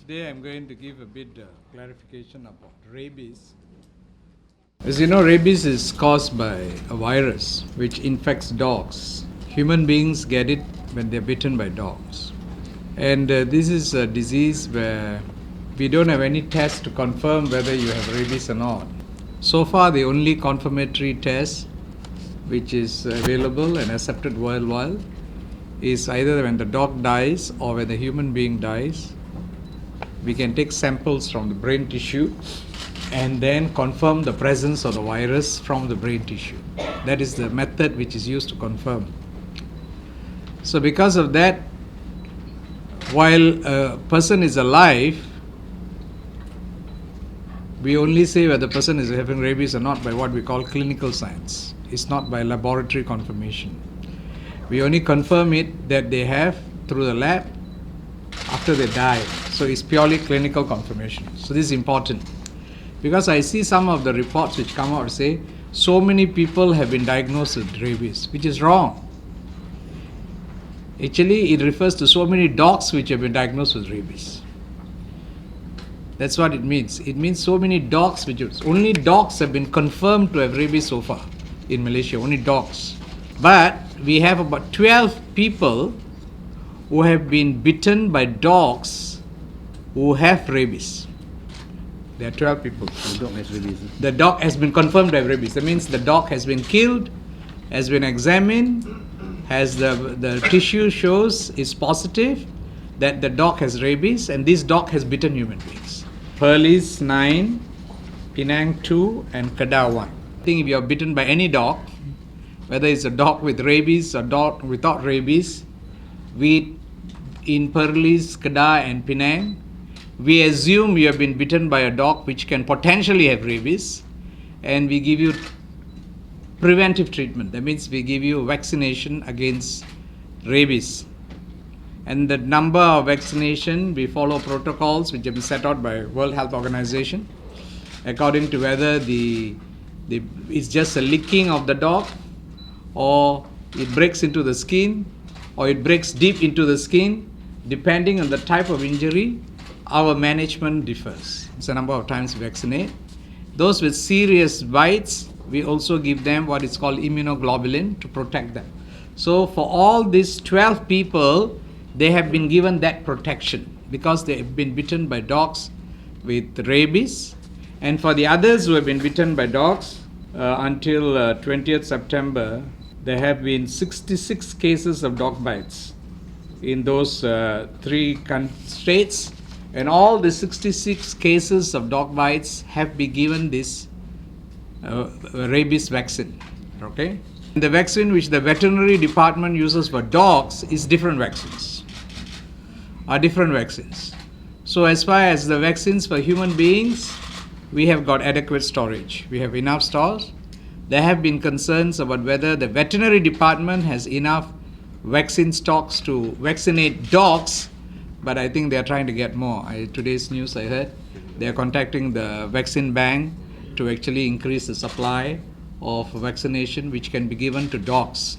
Today I'm going to give a bit clarification about rabies. As you know, rabies is caused by a virus which infects dogs. Human beings get it when they're bitten by dogs. And this is a disease where we don't have any test to confirm whether you have rabies or not. So far, the only confirmatory test which is available and accepted worldwide is either when the dog dies or when the human being dies. We can take samples from the brain tissue and then confirm the presence of the virus from the brain tissue. That is the method which is used to confirm. So because of that, while a person is alive, we only say whether the person is having rabies or not by what we call clinical science. It's not by laboratory confirmation. We only confirm it that they have through the lab after they die. So it's purely clinical confirmation. So this is important. Because I see some of the reports which come out say, so many people have been diagnosed with rabies, which is wrong. Actually, it refers to so many dogs which have been diagnosed with rabies. That's what it means. It means so many dogs, only dogs have been confirmed to have rabies so far in Malaysia, only dogs. But we have about 12 people who have been bitten by dogs who have rabies. There are 12 people. The dog has rabies. The dog has been confirmed to have rabies. That means the dog has been killed, has been examined, has the tissue shows is positive that the dog has rabies, and this dog has bitten human beings. Perlis 9, Penang 2, and Kedah 1. I think if you are bitten by any dog, whether it's a dog with rabies or dog without rabies, in Perlis, Kedah, and Penang, we assume you have been bitten by a dog which can potentially have rabies, and we give you preventive treatment. That means we give you vaccination against rabies. And the number of vaccination, we follow protocols which have been set out by World Health Organization according to whether it's just a licking of the dog, or it breaks into the skin, or it breaks deep into the skin. Depending on the type of injury, our management differs. It's a number of times we vaccinate. Those with serious bites, we also give them what is called immunoglobulin to protect them. So for all these 12 people, they have been given that protection because they have been bitten by dogs with rabies. And for the others who have been bitten by dogs, until 20th September, there have been 66 cases of dog bites in those three states. And all the 66 cases of dog bites have been given this rabies vaccine. Okay? The vaccine which the veterinary department uses for dogs is different vaccines. So as far as the vaccines for human beings, we have got adequate storage. We have enough stores. There have been concerns about whether the veterinary department has enough vaccine stocks to vaccinate dogs, but I think they are trying to get more. Today's news I heard, they are contacting the vaccine bank to actually increase the supply of vaccination which can be given to dogs.